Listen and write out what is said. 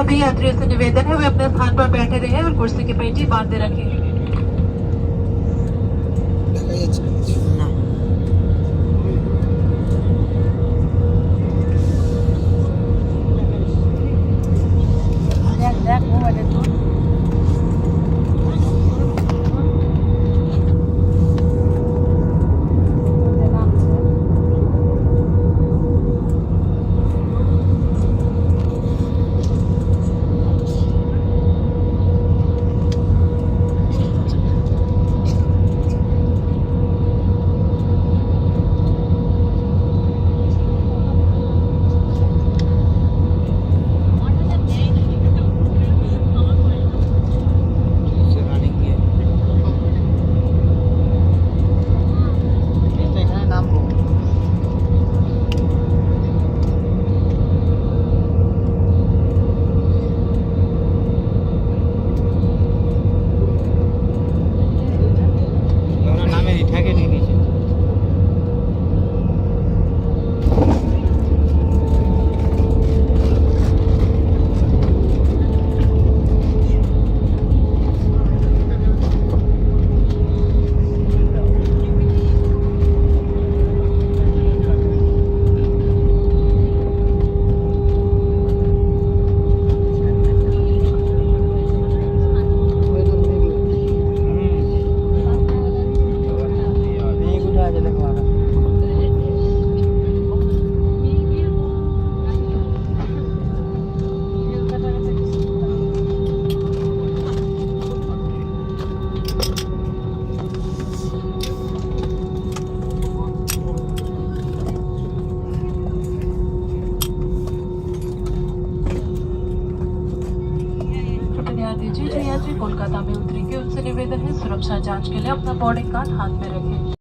सभी यात्रियों से निवेदन है वे अपने स्थान पर बैठे रहे और कुर्सी की पेटी बांधे रखें। দেখা যাচ্ছে না কিছু। না দেখ দেখ মোবাইলে তো রানিং গিয়ে এখানে নামবো। ওরা নামে ঠেকে নিয়ে নিয়েছে। ध्यान दीजिए जो यात्री कोलकाता में उतरेंगे उनसे निवेदन है सुरक्षा जांच के लिए अपना बोर्डिंग कार्ड हाथ में रखें।